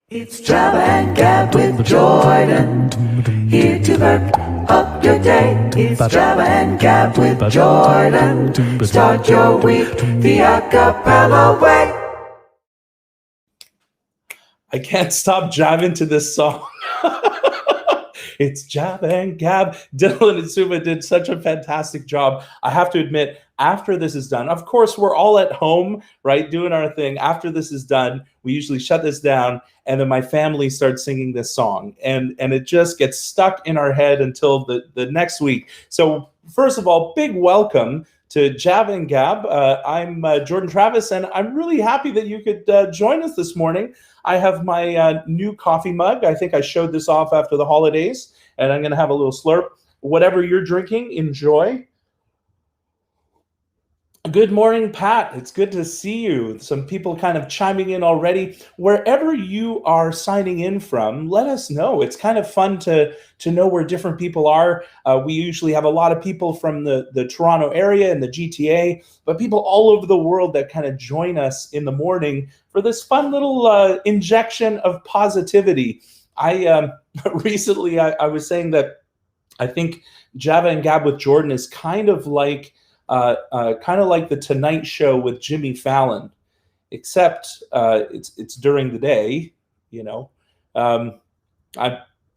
It's Java and Gab with Jordan, here to perk up your day. It's Java and Gab with Jordan, start your week the A Cappella way. I can't stop jamming to this song. It's Java and Gab. Dylan and Suma did such a fantastic job. I have to admit, after this is done, of course, we're all at home, right, doing our thing. After this is done, we usually shut this down, and then my family starts singing this song. And it just gets stuck in our head until the next week. So first of all, big welcome to Java and Gab. I'm Jordan Travis, and I'm really happy that you could join us this morning. I have my new coffee mug. I think I showed this off after the holidays, and I'm going to have a little slurp. Whatever you're drinking, enjoy. Good morning, Pat. It's good to see you. Some people kind of chiming in already. Wherever you are signing in from, let us know. It's kind of fun to know where different people are. We usually have a lot of people from the Toronto area and the GTA, but people all over the world that kind of join us in the morning for this fun little injection of positivity. I recently I was saying that I think Java and Gab with Jordan is kind of like the Tonight Show with Jimmy Fallon, except it's during the day. You know, I'm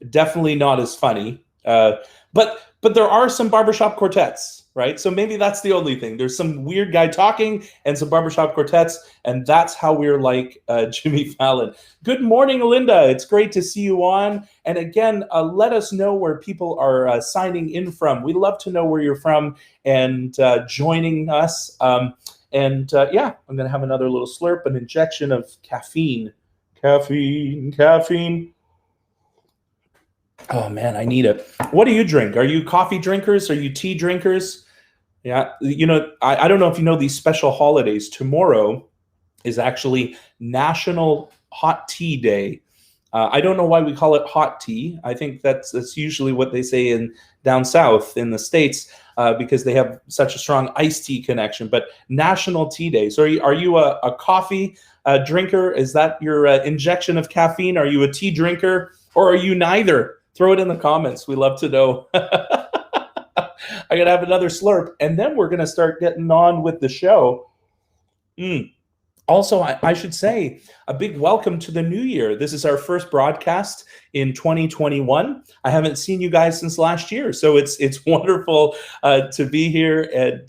definitely not as funny, but there are some barbershop quartets, right? So maybe that's the only thing. There's some weird guy talking and some barbershop quartets, and that's how we're like Jimmy Fallon. Good morning, Linda. It's great to see you on. And again, let us know where people are signing in from. We love to know where you're from and joining us. Yeah, I'm going to have another little slurp, an injection of caffeine. Caffeine. Oh, man, I need it. What do you drink? Are you coffee drinkers? Are you tea drinkers? Yeah, you know, I don't know if you know these special holidays. Tomorrow is actually National Hot Tea Day. I don't know why we call it hot tea. I think that's usually what they say in down south in the States because they have such a strong iced tea connection. But National Tea Day. So are you a coffee drinker? Is that your injection of caffeine? Are you a tea drinker, or are you neither? Throw it in the comments. We love to know. I got to have another slurp, and then we're going to start getting on with the show. Also, I should say a big welcome to the new year. This is our first broadcast in 2021. I haven't seen you guys since last year, so it's wonderful to be here and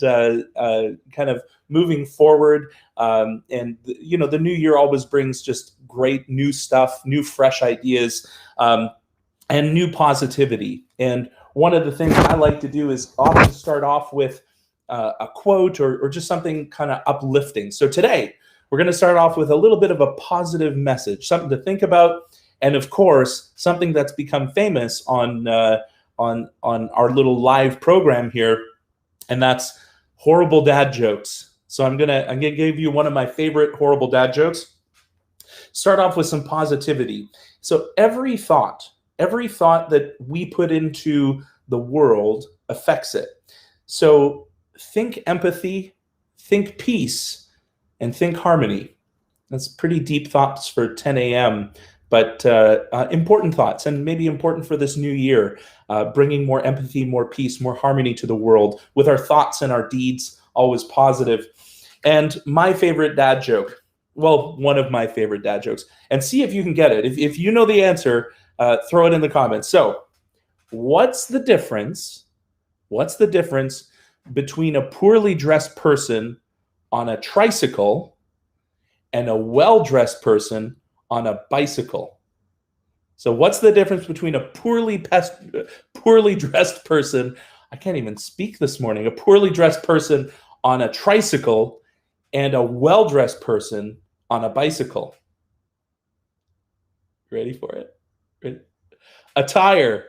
kind of moving forward. And you know, the new year always brings just great new stuff, new fresh ideas, and new positivity. And one of the things I like to do is often start off with a quote or just something kind of uplifting. So today, we're going to start off with a little bit of a positive message, something to think about, and of course, something that's become famous on our little live program here, and that's horrible dad jokes. So I'm gonna give you one of my favorite horrible dad jokes. Start off with some positivity. So every thought that we put into the world affects it. So think empathy, think peace, and think harmony. That's pretty deep thoughts for 10 a.m., but important thoughts, and maybe important for this new year, bringing more empathy, more peace, more harmony to the world with our thoughts and our deeds, always positive. And my favorite dad joke, well, one of my favorite dad jokes, and see if you can get it. If you know the answer, throw it in the comments. So what's the difference between a poorly dressed person on a tricycle and a well-dressed person on a bicycle? So what's the difference between a poorly dressed person, I can't even speak this morning, a poorly dressed person on a tricycle and a well-dressed person on a bicycle? Ready for it? Ready? Attire.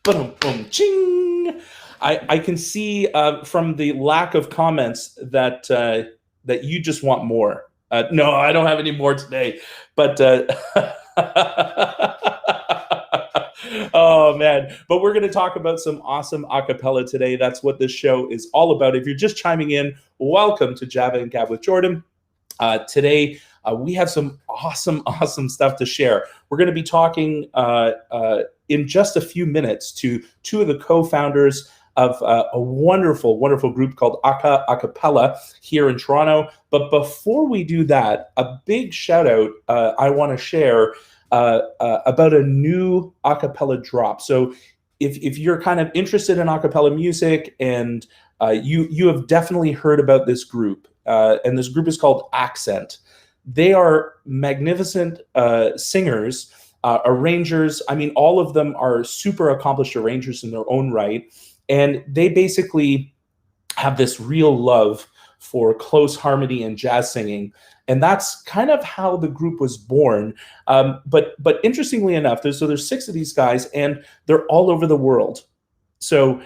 Boom, boom, ching. I can see from the lack of comments that you just want more. No, I don't have any more today. But oh man! But we're going to talk about some awesome a cappella today. That's what this show is all about. If you're just chiming in, welcome to Java and Gab with Jordan. Today we have some awesome stuff to share. We're going to be talking in just a few minutes to two of the co-founders of a wonderful group called A Cappella here in Toronto. But before we do that, a big shout out I want to share about a new a cappella drop. So if you're kind of interested in a cappella music, and you have definitely heard about this group, and this group is called Accent. They are magnificent singers, arrangers. I mean, all of them are super accomplished arrangers in their own right, and they basically have this real love for close harmony and jazz singing. And that's kind of how the group was born. But interestingly enough, there's 6 of these guys, and they're all over the world. So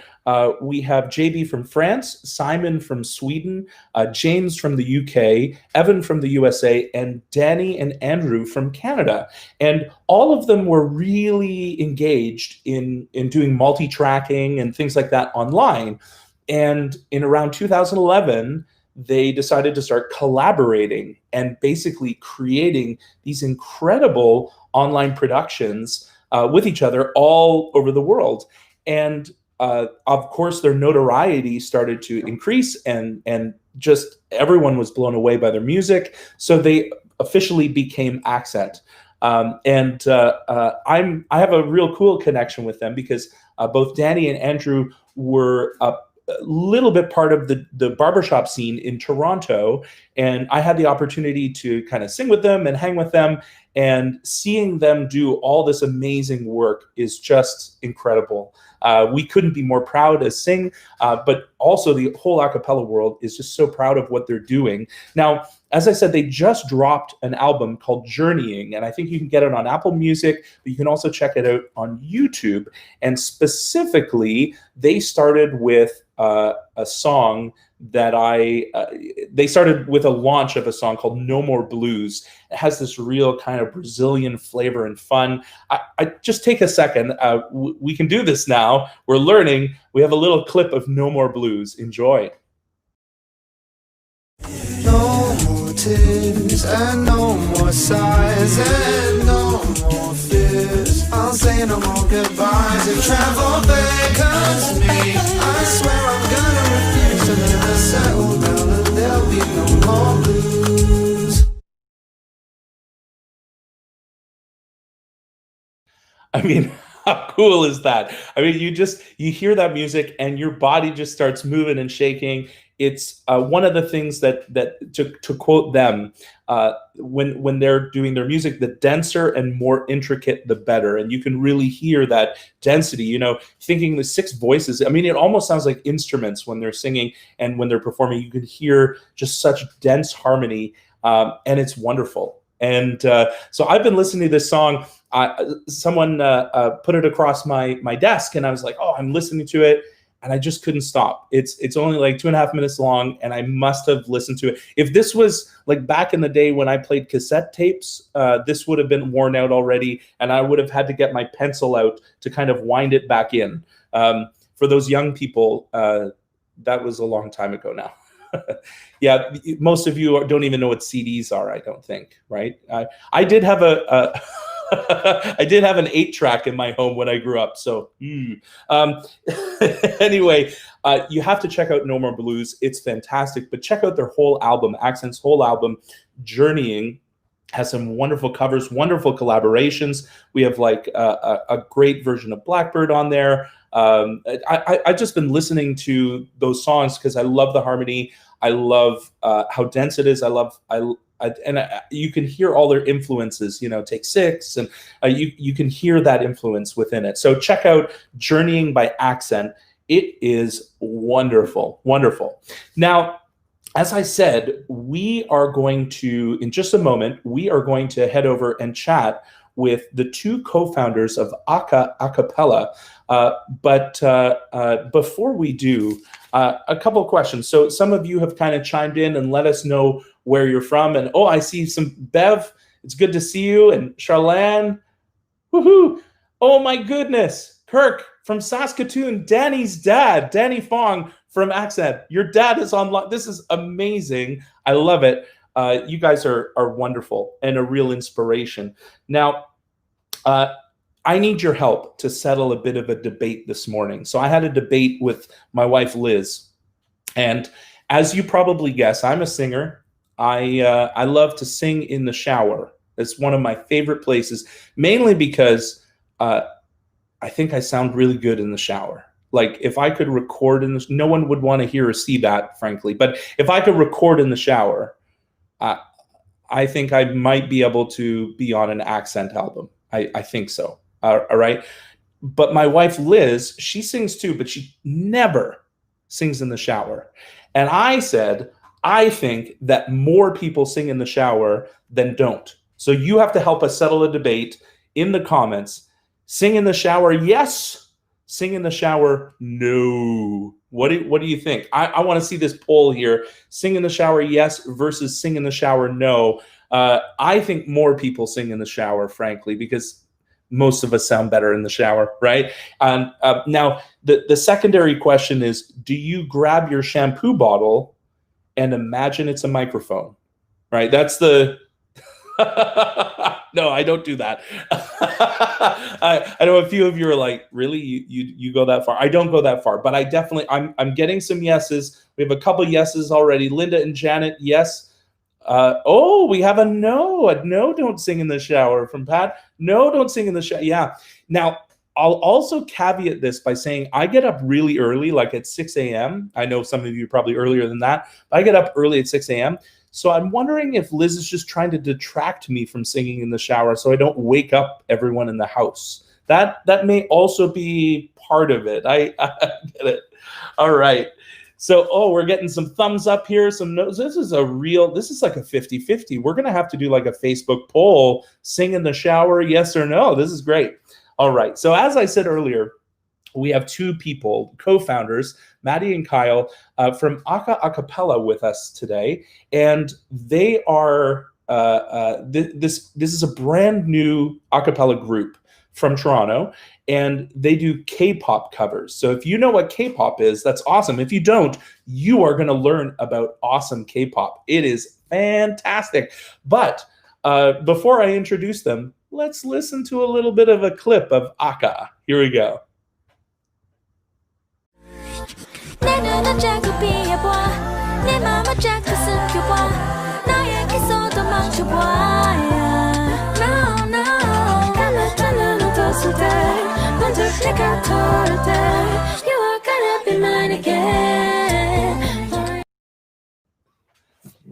we have JB from France, Simon from Sweden, James from the UK, Evan from the USA, and Danny and Andrew from Canada. And all of them were really engaged in doing multi-tracking and things like that online. And in around 2011, they decided to start collaborating and basically creating these incredible online productions with each other all over the world. And of course, their notoriety started to increase, and just everyone was blown away by their music. So they officially became Accent. And I have a real cool connection with them because both Danny and Andrew were a little bit part of the barbershop scene in Toronto, and I had the opportunity to kind of sing with them and hang with them, and seeing them do all this amazing work is just incredible. We couldn't be more proud to sing, but also the whole a cappella world is just so proud of what they're doing. Now, as I said, they just dropped an album called Journeying, and I think you can get it on Apple Music, but you can also check it out on YouTube. And specifically, they started with a song that they started with a launch of a song called No More Blues. It has this real kind of Brazilian flavor and fun. I just take a second. We can do this now. We're learning. We have a little clip of No More Blues. Enjoy. No more tears and no more sighs and no more fears. I'll say no more goodbyes and travel beckons me. I swear I'm gonna refuse to never settle down, and there'll be no more blues. I mean, how cool is that? I mean, you hear that music and your body just starts moving and shaking. It's one of the things that to quote them, when they're doing their music, the denser and more intricate, the better. And you can really hear that density, thinking the 6 voices. I mean, it almost sounds like instruments when they're singing, and when they're performing, you can hear just such dense harmony, and it's wonderful. And so I've been listening to this song. Someone put it across my desk, and I was like, oh, I'm listening to it. And I just couldn't stop. It's only like 2.5 minutes long, and I must have listened to it. If this was like back in the day when I played cassette tapes, this would have been worn out already, and I would have had to get my pencil out to kind of wind it back in. For those young people, that was a long time ago now. Yeah, most of you don't even know what CDs are, I don't think, right? I did have I did have an 8-track in my home when I grew up. So anyway, you have to check out No More Blues. It's fantastic. But check out their whole album, Accent's whole album, Journeying. Has some wonderful covers, wonderful collaborations. We have like a great version of Blackbird on there. I've just been listening to those songs because I love the harmony. I love how dense it is. You can hear all their influences, Take 6, and you can hear that influence within it. So check out Journeying by Accent. It is wonderful, wonderful. Now, as I said, we are going to, in just a moment, we are going to head over and chat with the 2 co-founders of A Cappella. But before we do, a couple of questions. So some of you have kind of chimed in and let us know where you're from. And I see some Bev. It's good to see you. And Charlene. Woohoo! Oh my goodness. Kirk from Saskatoon. Danny's dad, Danny Fong from Accent. Your dad is online. This is amazing. I love it. You guys are wonderful and a real inspiration. Now, I need your help to settle a bit of a debate this morning. So I had a debate with my wife, Liz. And as you probably guess, I'm a singer. I love to sing in the shower. It's one of my favorite places, mainly because I think I sound really good in the shower. Like if I could record in this, no one would want to hear or see that, frankly. But if I could record in the shower, I think I might be able to be on an accent album. I think so. All right. But my wife, Liz, she sings too, but she never sings in the shower. And I said, I think that more people sing in the shower than don't. So you have to help us settle a debate in the comments. Sing in the shower, yes. Sing in the shower, no. What do you think? I want to see this poll here. Sing in the shower, yes, versus sing in the shower, no. I think more people sing in the shower, frankly, because most of us sound better in the shower, right? Now, the secondary question is, do you grab your shampoo bottle and imagine it's a microphone, right? That's the... No, I don't do that. I know a few of you are like, really? You go that far? I don't go that far, but I definitely, I'm getting some yeses. We have a couple yeses already. Linda and Janet, yes. Oh, we have a no. A no, don't sing in the shower from Pat. No, don't sing in the shower. Yeah. Now, I'll also caveat this by saying I get up really early, like at 6 a.m. I know some of you are probably earlier than that, but I get up early at 6 a.m. So I'm wondering if Liz is just trying to detract me from singing in the shower so I don't wake up everyone in the house. That may also be part of it. I get it. All right. So, we're getting some thumbs up here. Some notes. This is like a 50-50. We're going to have to do like a Facebook poll. Sing in the shower, yes or no? This is great. All right. So as I said earlier, we have two people, co-founders, Maddie and Kyle, from A Cappella with us today. And they are, this is a brand new a cappella group from Toronto, and they do K-pop covers. So if you know what K-pop is, that's awesome. If you don't, you are going to learn about awesome K-pop. It is fantastic. But before I introduce them, let's listen to a little bit of a clip of Aka. Here we go.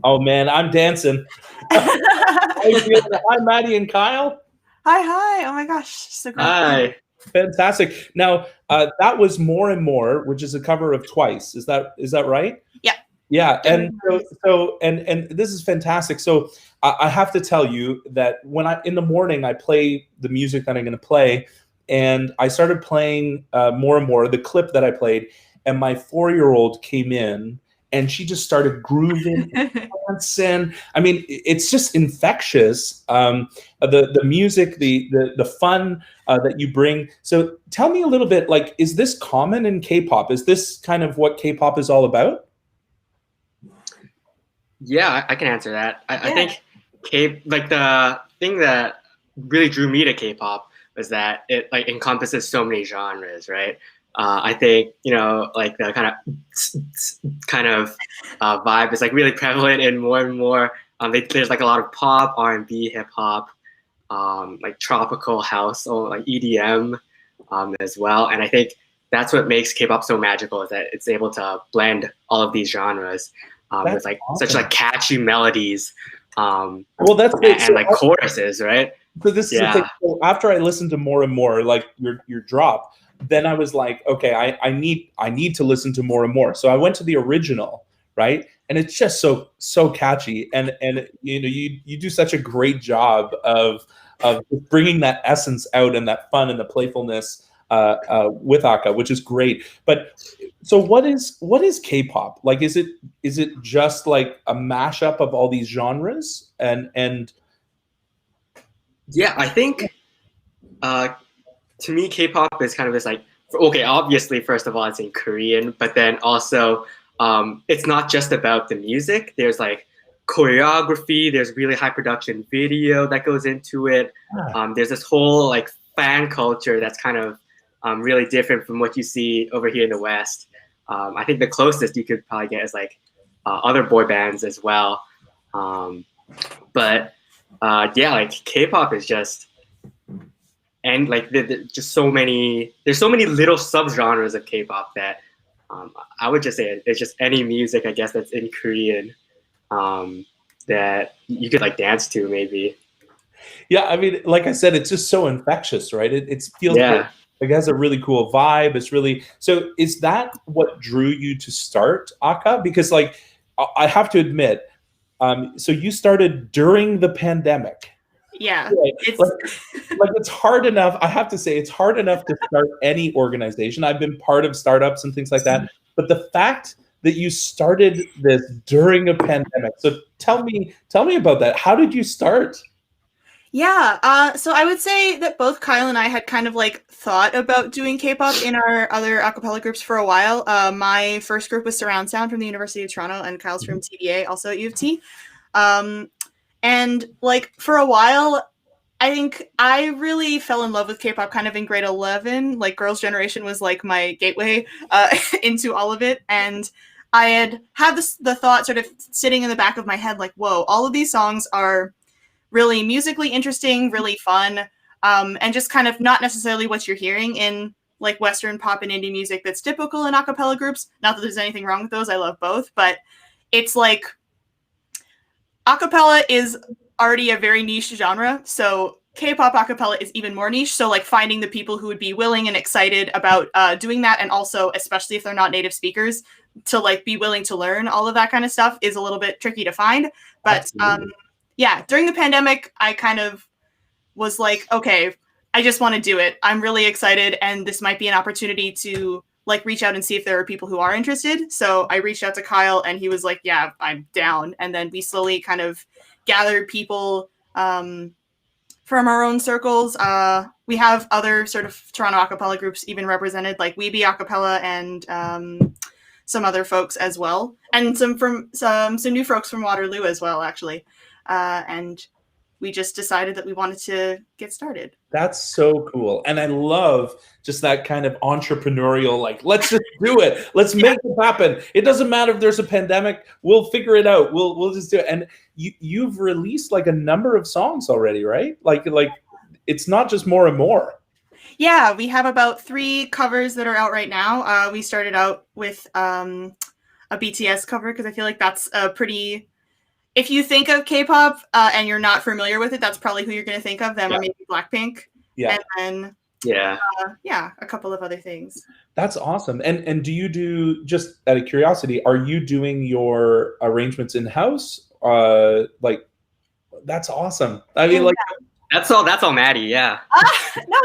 Oh man, I'm dancing. Hi, Maddie and Kyle. Hi. Oh my gosh, so great. Hi. Fantastic. Now, that was More and More, which is a cover of Twice. Is that right? Yeah. Yeah, and so this is fantastic. So I have to tell you that when in the morning I play the music that I'm going to play, and I started playing More and More, the clip that I played, and my 4-year-old came in and she just started grooving and dancing. I mean, it's just infectious. The music, the fun that you bring. So tell me a little bit, like, is this common in K-pop? Is this kind of what K-pop is all about? Yeah, I can answer that. I think the thing that really drew me to K-pop was that it like encompasses so many genres, right? I think like the kind of vibe is like really prevalent in More and More. There's like a lot of pop, R&B, hip hop, like tropical house, or like EDM as well. And I think that's what makes K-pop so magical, is that it's able to blend all of these genres. With like awesome. Such like catchy melodies, well, that's great. And like choruses, right? So this is the thing. So after I listened to More and More, like your drop, then I was like, okay, I need to listen to More and More. So I went to the original, right? And it's just so catchy, and you do such a great job of bringing that essence out and that fun and the playfulness with Aka, which is great. But so what is K-pop? Like, is it just like a mashup of all these genres? And yeah, I think to me, K-pop is kind of this like, okay, obviously, first of all, it's in Korean, but then also it's not just about the music. There's like choreography. There's really high production video that goes into it. There's this whole like fan culture that's kind of really different from what you see over here in the West. I think the closest you could probably get is like other boy bands as well. But like K-pop is just, and like just so many. There's so many little subgenres of K-pop that I would just say it's just any music, I guess, that's in Korean that you could like dance to maybe. Yeah, I mean, like I said, it's just so infectious, right? It feels like it has a really cool vibe. It's really, so is that what drew you to start Aka? Because like, I have to admit, so you started during the pandemic. Yeah. Right? Like it's hard enough, I have to say, it's hard enough to start any organization. I've been part of startups and things like that. But the fact that you started this during a pandemic. So tell me about that. How did you start? Yeah, so I would say that both Kyle and I had kind of like thought about doing K-pop in our other a cappella groups for a while. My first group was Surround Sound from the University of Toronto, and Kyle's from TBA, also at U of T. And like for a while, I think I really fell in love with K-pop kind of in grade 11. Like Girls' Generation was like my gateway into all of it, and I had the thought sort of sitting in the back of my head, like, whoa, all of these songs are really musically interesting, really fun, and just kind of not necessarily what you're hearing in like Western pop and indie music that's typical in a cappella groups. Not that there's anything wrong with those, I love both, but it's like a cappella is already a very niche genre, so K-pop a cappella is even more niche, so like finding the people who would be willing and excited about doing that, and also, especially if they're not native speakers, to like be willing to learn all of that kind of stuff is a little bit tricky to find. But yeah, during the pandemic, I kind of was like, okay, I just want to do it. I'm really excited, and this might be an opportunity to like reach out and see if there are people who are interested. So I reached out to Kyle, and he was like, yeah, I'm down. And then we slowly kind of gathered people from our own circles. We have other sort of Toronto a cappella groups even represented, like Weeby a cappella and some other folks as well. And some new folks from Waterloo as well, actually. And we just decided that we wanted to get started. That's so cool. And I love just that kind of entrepreneurial, like, let's just do it. Let's make it happen. It doesn't matter if there's a pandemic. We'll figure it out. We'll just do it. And you've released like a number of songs already, right? Like it's not just more and more. Yeah, we have about 3 covers that are out right now. We started out with a BTS cover because I feel like that's a pretty... If you think of K-pop and you're not familiar with it, that's probably who you're going to think of, them or maybe Blackpink. Yeah. And then, a couple of other things. That's awesome. And do you do, just out of curiosity, are you doing your arrangements in-house? Like, that's awesome. I mean, like... That's all Maddie, yeah. No,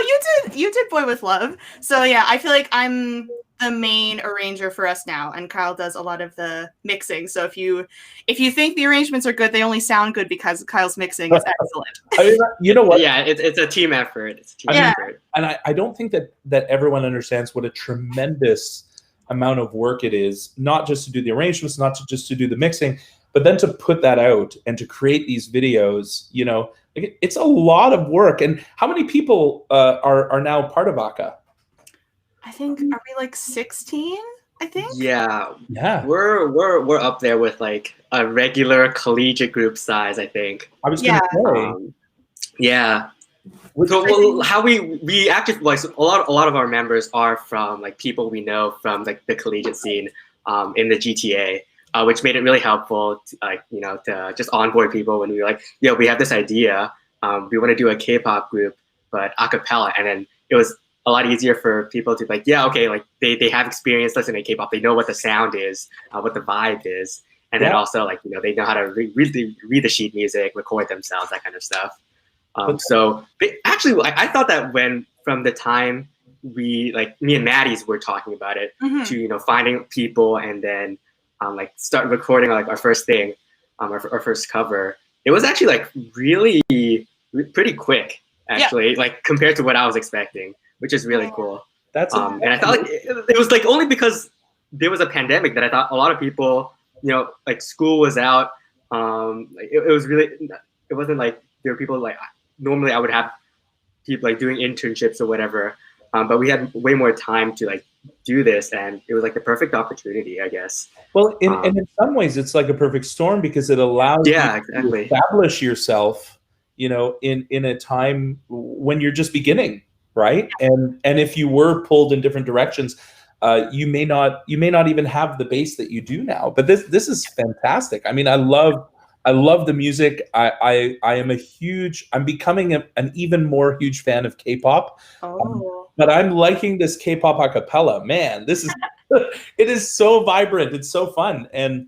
you did Boy With Love. So yeah, I feel like I'm the main arranger for us now, and Kyle does a lot of the mixing. So if you think the arrangements are good, they only sound good because Kyle's mixing is excellent. I mean, you know what? Yeah, it's a team effort. It's a team effort. And I don't think that everyone understands what a tremendous amount of work it is, not just to do the arrangements, not just to do the mixing, but then to put that out and to create these videos, you know, it's a lot of work. And how many people are now part of Aka? I think, are we like 16? I think. Yeah. We're up there with like a regular collegiate group size, I think. I was going to say. So how we actually, like, so a lot of our members are from like people we know from like the collegiate scene in the GTA. Which made it really helpful to, to just onboard people when we were like, we have this idea. We want to do a K-pop group, but a cappella. And then it was a lot easier for people to be like, like they have experience listening to K-pop. They know what the sound is, what the vibe is. And then also like, they know how to read the sheet music, record themselves, that kind of stuff. So actually, I thought that from the time me and Maddie's were talking about it to, finding people and then start recording like our first thing, our first cover. It was actually like really pretty quick, actually, like compared to what I was expecting, which is really cool. That's and I thought like it was like only because there was a pandemic that I thought a lot of people, like school was out, It was really, it wasn't like there were people like normally I would have people like doing internships or whatever, but we had way more time to like do this, and it was like the perfect opportunity, I guess. Well, and in some ways, it's like a perfect storm because it allows you to establish yourself, you know, in a time when you're just beginning, right? And if you were pulled in different directions, you may not even have the base that you do now. But this is fantastic. I mean, I love the music. I'm becoming an even more huge fan of K-pop. But I'm liking this K-pop a cappella. Man, this is it is so vibrant. It's so fun. And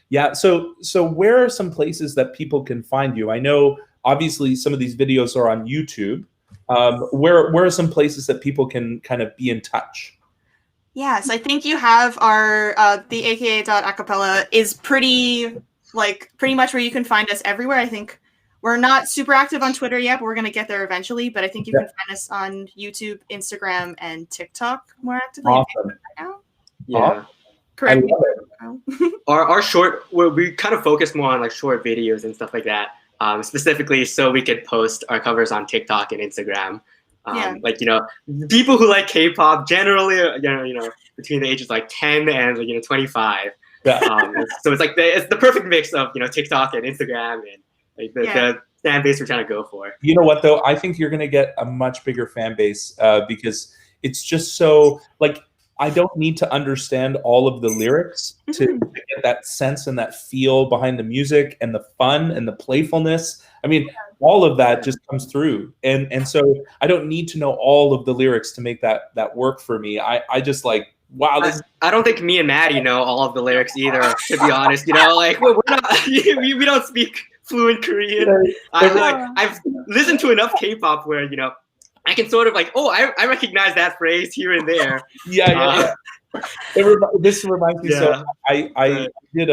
yeah, so where are some places that people can find you? I know obviously some of these videos are on YouTube. Where are some places that people can kind of be in touch? Yes, I think you have our the aka.acapella is pretty much where you can find us everywhere. I think we're not super active on Twitter yet, but we're going to get there eventually. But I think you can find us on YouTube, Instagram, and TikTok more actively. Awesome. Right now. Yeah. Correct. Our short, we kind of focus more on like short videos and stuff like that. Specifically so we could post our covers on TikTok and Instagram. Like, you know, people who like K-pop generally, you know, between the ages like 10 and, you know, 25. Yeah. So it's like it's the perfect mix of, you know, TikTok and Instagram and like the fan base we're trying to go for. You know what though? I think you're going to get a much bigger fan base because it's just so like, I don't need to understand all of the lyrics to get that sense and that feel behind the music and the fun and the playfulness. I mean, all of that just comes through. And so I don't need to know all of the lyrics to make that work for me. I just like, wow. I don't think me and Maddie know all of the lyrics either, to be honest. You know, like we're not, we don't speak fluent Korean. I've listened to enough K-pop where, you know, I can sort of like, I recognize that phrase here and there. Yeah. This reminds me. So I did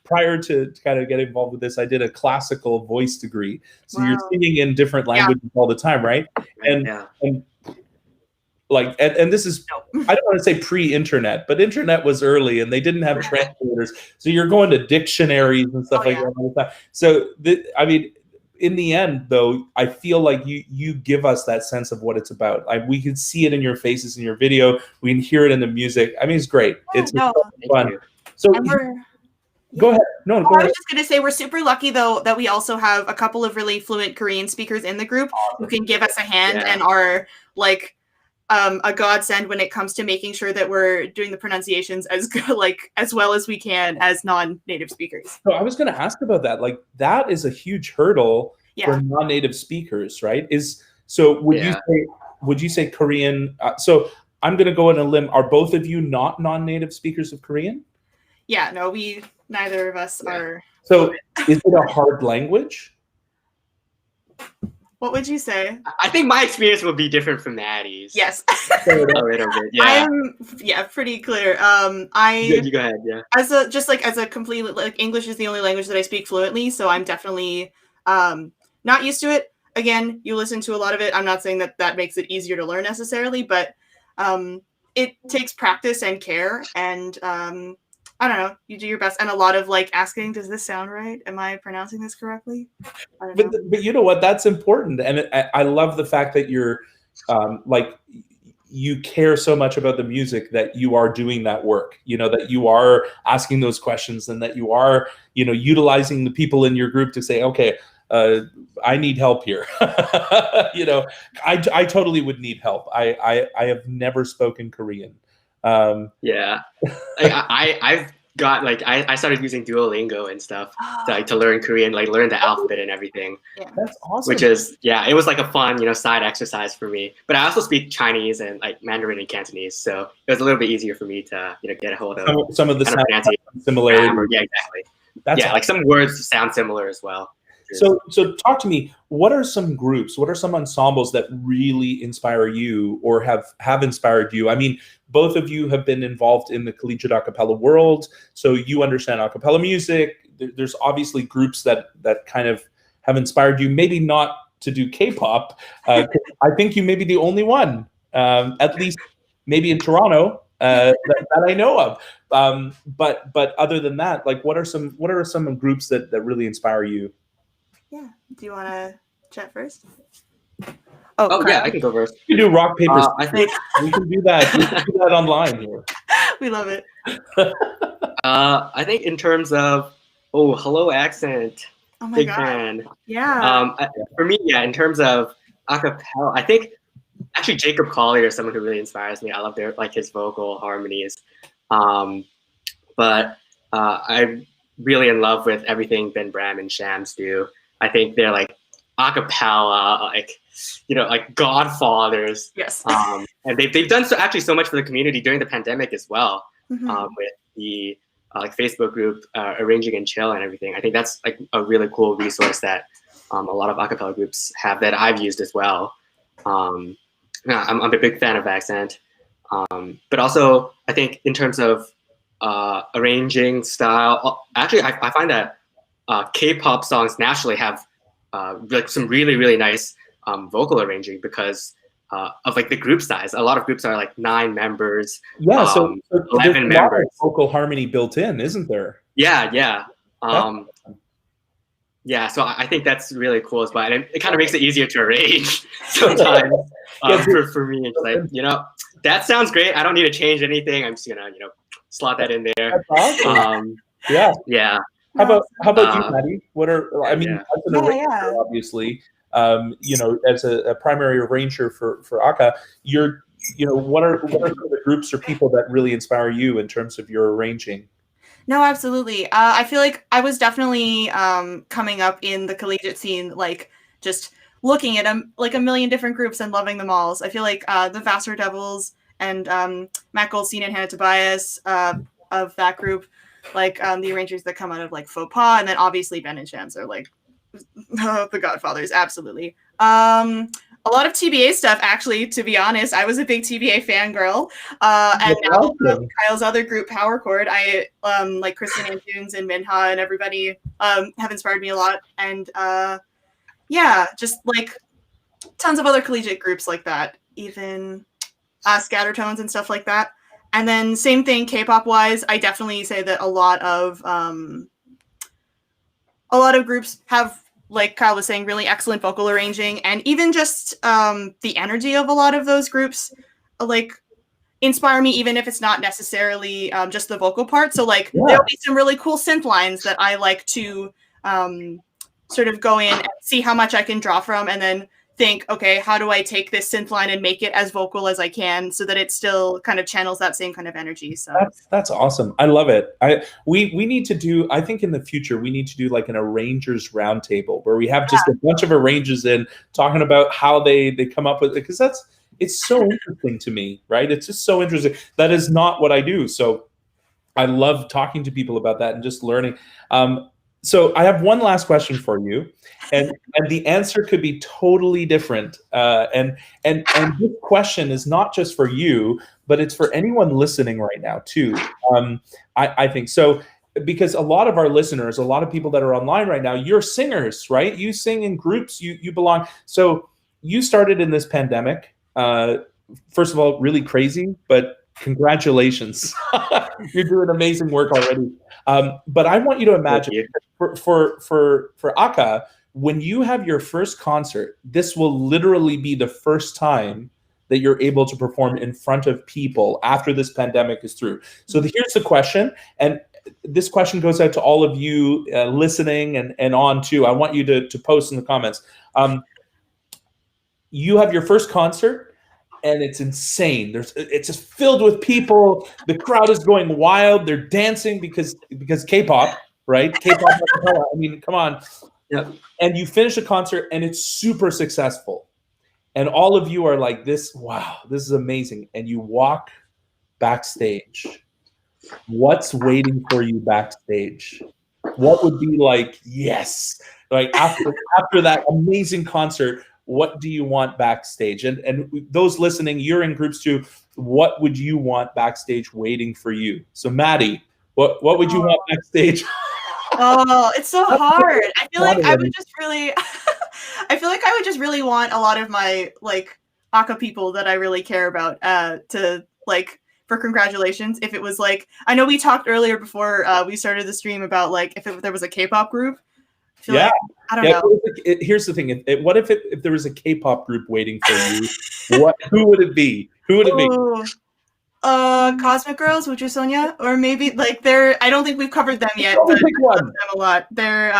prior to kind of get involved with this, I did a classical voice degree. So you're singing in different languages all the time, right? And like, and this is, I don't want to say pre-internet, but internet was early and they didn't have translators. So you're going to dictionaries and stuff like that all the time. So I mean, in the end, though, I feel like you give us that sense of what it's about. Like we can see it in your faces in your video. We can hear it in the music. I mean, it's great. It's fun. So go ahead. No, go ahead. I was just going to say we're super lucky, though, that we also have a couple of really fluent Korean speakers in the group who can give us a hand and are like a godsend when it comes to making sure that we're doing the pronunciations as good, like as well as we can as non-native speakers. So I was going to ask about that. Like that is a huge hurdle for non-native speakers, right? Would you say Korean? So I'm going to go on a limb. Are both of you not non-native speakers of Korean? Yeah, no, neither of us are. So is it a hard language? What would you say? I think my experience will be different from Maddie's. Yes. A little bit, yeah. I'm pretty clear. You go ahead, yeah. As a completely, like, English is the only language that I speak fluently, so I'm definitely not used to it. Again, you listen to a lot of it. I'm not saying that makes it easier to learn necessarily, but it takes practice and care, and I don't know, you do your best, and a lot of like asking, does this sound right? Am I pronouncing this correctly? But you know what? That's important, and I love the fact that you're like you care so much about the music that you are doing that work. You know, that you are asking those questions, and that you are, you know, utilizing the people in your group to say, okay, I need help here. You know, I totally would need help. I have never spoken Korean. I've got like I started using Duolingo and stuff to learn Korean, like learn the alphabet and everything. Yeah. That's awesome. Which is it was like a fun, you know, side exercise for me. But I also speak Chinese and like Mandarin and Cantonese, so it was a little bit easier for me to, you know, get a hold of some of the similarities. Yeah, exactly. That's awesome. Like some words sound similar as well. So talk to me. What are some groups? What are some ensembles that really inspire you or have inspired you? I mean, both of you have been involved in the collegiate a cappella world, so you understand a cappella music. There's obviously groups that kind of have inspired you. Maybe not to do K-pop. I think you may be the only one, at least maybe in Toronto. that I know of. But other than that, like, what are some groups that really inspire you? Yeah. Do you want to chat first? Oh yeah, Kyle. I can go first. You can do rock paper. I think We can do that. We can do that online here. We love it. I think in terms of Hello Accent, Oh my big god. fan. Yeah. For me, yeah, in terms of a cappella, I think actually Jacob Collier is someone who really inspires me. I love his vocal harmonies. But I'm really in love with everything Ben Bram and Shams do. I think they're like a cappella, like godfathers. Yes. And they've done so much for the community during the pandemic as well. Mhm. With the Facebook group Arranging and Chill and everything. I think that's like a really cool resource that a lot of a cappella groups have that I've used as well. I'm a big fan of Accent. But also I think in terms of arranging style, actually I find that K-pop songs naturally have like some really, really nice vocal arranging because of like the group size. A lot of groups are like 9 members. Yeah, so 11 members. Vocal harmony built in, isn't there? Yeah. Yeah, so I think that's really cool as well. And it kind of makes it easier to arrange sometimes for me. It's like, that sounds great. I don't need to change anything. I'm just gonna, slot that in there. That's awesome. Yeah. How about you, Maddie? As an arranger, obviously, as a primary arranger for Aka, what are the groups or people that really inspire you in terms of your arranging? No, absolutely. I feel like I was definitely coming up in the collegiate scene, like just looking at a million different groups and loving them all. So I feel like the Vassar Devils and Matt Goldstein and Hannah Tobias of that group, like the arrangers that come out of like Faux Pas, and then obviously Ben and Shams are like the godfathers, absolutely. A lot of TBA stuff, actually, to be honest. I was a big TBA fangirl. And now Kyle's other group, Power Chord, I like Kristen Antunes and Minha and everybody have inspired me a lot. And just like tons of other collegiate groups like that, even Scattertones and stuff like that. And then same thing, K-pop wise, I definitely say that a lot of groups have, like Kyle was saying, really excellent vocal arranging, and even just the energy of a lot of those groups like inspire me, even if it's not necessarily just the vocal part. So like there'll be some really cool synth lines that I like to sort of go in and see how much I can draw from, and then think, okay, how do I take this synth line and make it as vocal as I can so that it still kind of channels that same kind of energy. So that's awesome. I love it. We need to do, I think in the future, we need to do like an arrangers roundtable where we have just a bunch of arrangers in talking about how they come up with it, because it's so interesting to me, right? It's just so interesting. That is not what I do. So I love talking to people about that and just learning. So I have one last question for you, and the answer could be totally different. And this question is not just for you, but it's for anyone listening right now too. I think so, because a lot of our listeners, a lot of people that are online right now, you're singers, right? You sing in groups, you belong. So you started in this pandemic. First of all, really crazy, but congratulations. You're doing amazing work already. But I want you to imagine for Aka, when you have your first concert, this will literally be the first time that you're able to perform in front of people after this pandemic is through. So here's the question, and this question goes out to all of you listening and on too. I want you to post in the comments. You have your first concert, and it's insane. It's just filled with people. The crowd is going wild. They're dancing because K-pop, right? K-pop. I mean, come on. Yeah. And you finish a concert, and it's super successful. And all of you are like, wow, this is amazing. And you walk backstage. What's waiting for you backstage? What would be like, yes, like after that amazing concert, what do you want backstage? And those listening, you're in groups too. What would you want backstage waiting for you? So Maddie, what would you want backstage? Oh, it's so hard. I feel like I would just really I would just really want a lot of my like Aka people that I really care about to like for congratulations. If it was like, I know we talked earlier before we started the stream about like if there was a K-pop group. I feel like, I don't know. Here's the thing. What if there was a K-pop group waiting for you? Who would it be? Who would it be? Cosmic Girls, which is Sonia, or maybe like they're. I don't think we've covered them yet, but I love them a lot. They're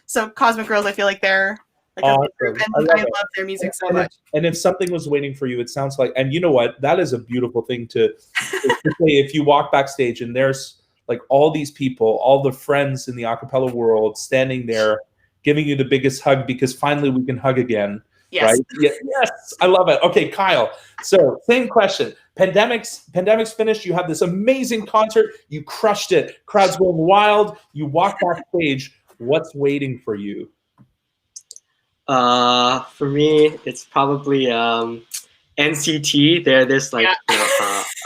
So Cosmic Girls, I feel like they're like a big group, and I love their music so much. And if something was waiting for you, it sounds like, and you know what, that is a beautiful thing to say. If you walk backstage and there's like all these people, all the friends in the a cappella world standing there, giving you the biggest hug because finally we can hug again. Yes. Right? Yes, I love it. Okay, Kyle. So same question. Pandemic's finished. You have this amazing concert. You crushed it. Crowd's going wild. You walk backstage. What's waiting for you? For me, it's probably NCT. They're this like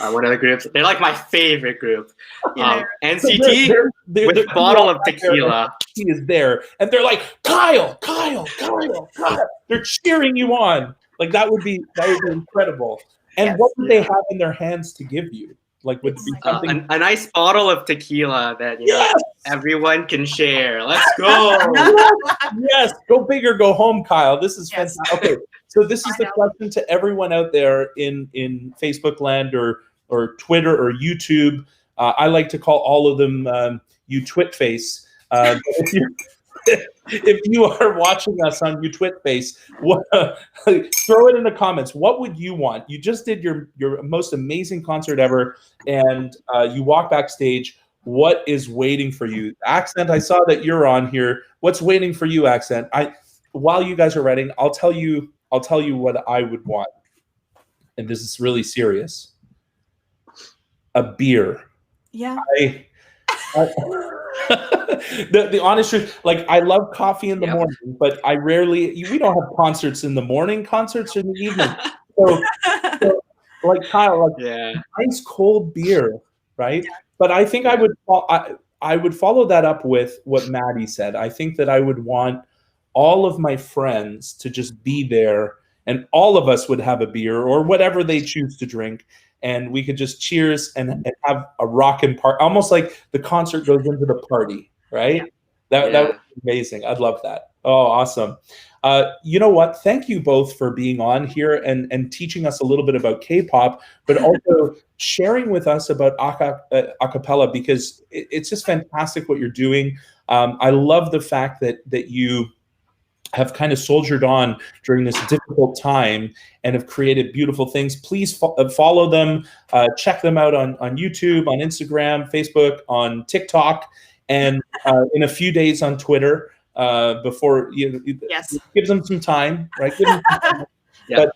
one of the groups. They're like my favorite group. NCT with a bottle of tequila. He is there, and they're like, Kyle. They're cheering you on. Like that would be incredible. And what would they have in their hands to give you? Like would be something a nice bottle of tequila that everyone can share. Let's go. Yes, go big or go home, Kyle. This is fantastic. Okay, so this is the question to everyone out there in Facebook land or Twitter or YouTube. I like to call all of them you twit face. If you are watching us on YouTwitface, throw it in the comments. What would you want? You just did your most amazing concert ever, and you walk backstage. What is waiting for you? Accent, I saw that you're on here. What's waiting for you, Accent? While you guys are writing, I'll tell you what I would want, and this is really serious. A beer. Yeah. The honest truth, like I love coffee in the morning, but we don't have concerts in the morning, concerts in the evening. So like Kyle, nice cold beer, right? But I think I would follow that up with what Maddie said. I think that I would want all of my friends to just be there, and all of us would have a beer or whatever they choose to drink. And we could just cheers and have a rockin' part, almost like the concert goes into the party, right? That would be amazing. I'd love that. Oh, awesome. You know what? Thank you both for being on here and teaching us a little bit about K-pop, but also sharing with us about a cappella, because it's just fantastic what you're doing. I love the fact that you have kind of soldiered on during this difficult time and have created beautiful things. Please follow them, check them out on YouTube, on Instagram, Facebook, on TikTok, and in a few days on Twitter before gives them some time, right? Give them some time. But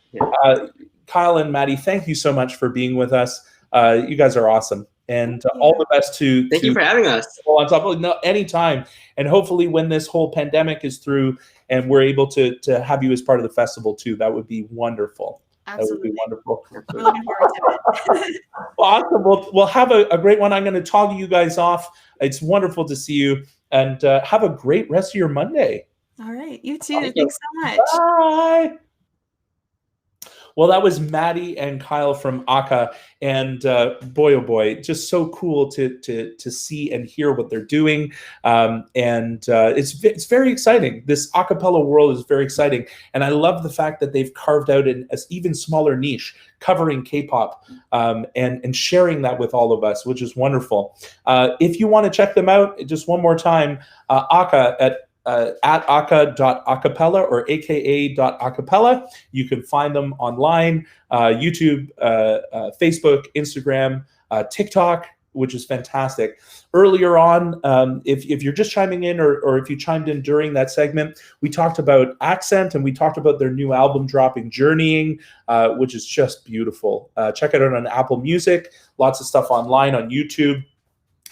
Kyle and Maddie, thank you so much for being with us. You guys are awesome. And all the best to Thank you for having us. On top of anytime. And hopefully when this whole pandemic is through and we're able to have you as part of the festival too, that would be wonderful. Absolutely. That would be wonderful. We're looking forward to it. Awesome. We'll have a great one. I'm going to toggle you guys off. It's wonderful to see you, and have a great rest of your Monday. All right. You too. Thanks so much. Bye. Well, that was Maddie and Kyle from Aka, and boy, oh boy, just so cool to see and hear what they're doing, and it's very exciting. This a cappella world is very exciting, and I love the fact that they've carved out an even smaller niche, covering K-pop, and sharing that with all of us, which is wonderful. If you want to check them out, just one more time, Aka at aka.acapella or aka.acapella. You can find them online, YouTube, Facebook, Instagram, TikTok, which is fantastic. Earlier on, if you're just chiming in or if you chimed in during that segment, we talked about Accent and we talked about their new album dropping, Journeying, which is just beautiful. Check it out on Apple Music, lots of stuff online on YouTube.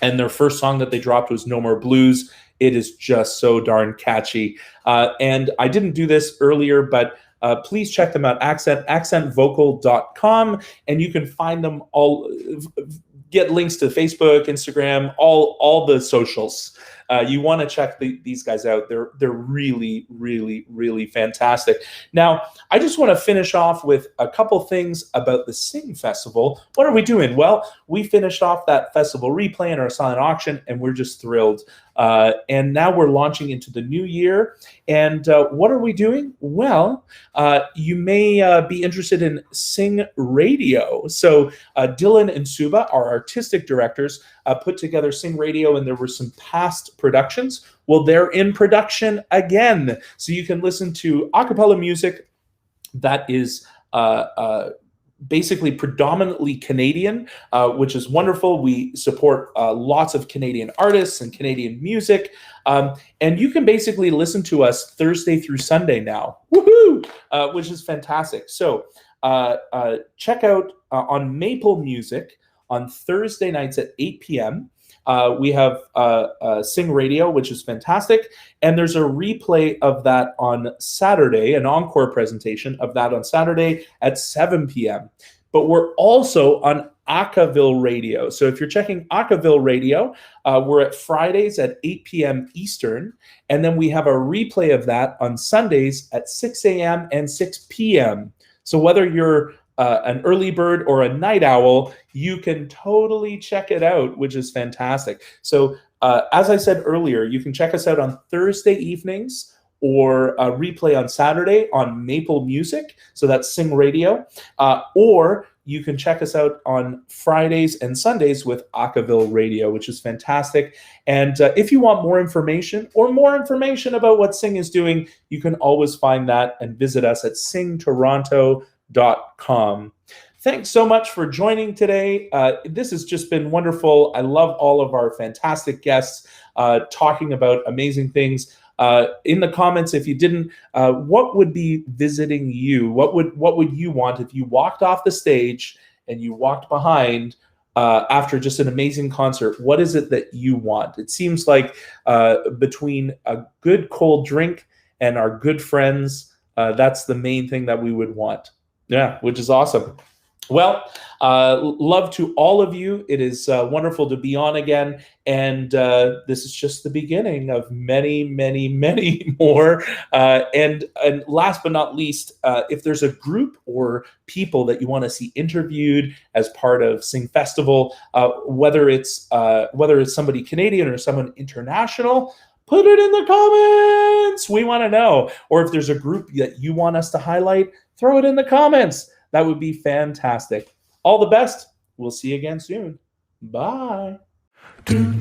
And their first song that they dropped was No More Blues. It is just so darn catchy. And I didn't do this earlier, but please check them out, accentvocal.com, and you can find them all, get links to Facebook, Instagram, all the socials. You want to check these guys out. They're really, really, really fantastic. Now, I just want to finish off with a couple things about the Sing Festival. What are we doing? Well, we finished off that festival replay in our silent auction, and we're just thrilled. And now we're launching into the new year. And what are we doing? Well, you may be interested in Sing Radio. So Dylan and Suba, our artistic directors, put together Sing Radio, and there were some past productions. Well, they're in production again. So you can listen to a cappella music that is basically predominantly Canadian, which is wonderful. We support lots of Canadian artists and Canadian music. And you can basically listen to us Thursday through Sunday now, woohoo! Which is fantastic. So check out on Maple Music on Thursday nights at 8 p.m. We have Sing Radio, which is fantastic. And there's a replay of that on Saturday, an encore presentation of that on Saturday at 7 p.m. But we're also on Acaville Radio. So if you're checking Acaville Radio, we're at Fridays at 8 p.m. Eastern. And then we have a replay of that on Sundays at 6 a.m. and 6 p.m. So whether you're an early bird or a night owl, you can totally check it out, which is fantastic. So as I said earlier, you can check us out on Thursday evenings or a replay on Saturday on Maple Music. So that's Sing Radio. Or you can check us out on Fridays and Sundays with Acaville Radio, which is fantastic. And if you want more information or more information about what Sing is doing, you can always find that and visit us at singtoronto.com. Thanks so much for joining today. This has just been wonderful. I love all of our fantastic guests talking about amazing things. In the comments, if you didn't, what would be visiting you? What would you want if you walked off the stage and you walked behind after just an amazing concert? What is it that you want? It seems like between a good cold drink and our good friends, that's the main thing that we would want. Yeah, which is awesome. Well, love to all of you. It is wonderful to be on again. And this is just the beginning of many, many, many more. And last but not least, if there's a group or people that you want to see interviewed as part of Sing Festival, whether it's somebody Canadian or someone international, put it in the comments. We want to know. Or if there's a group that you want us to highlight, throw it in the comments. That would be fantastic. All the best. We'll see you again soon. Bye. Do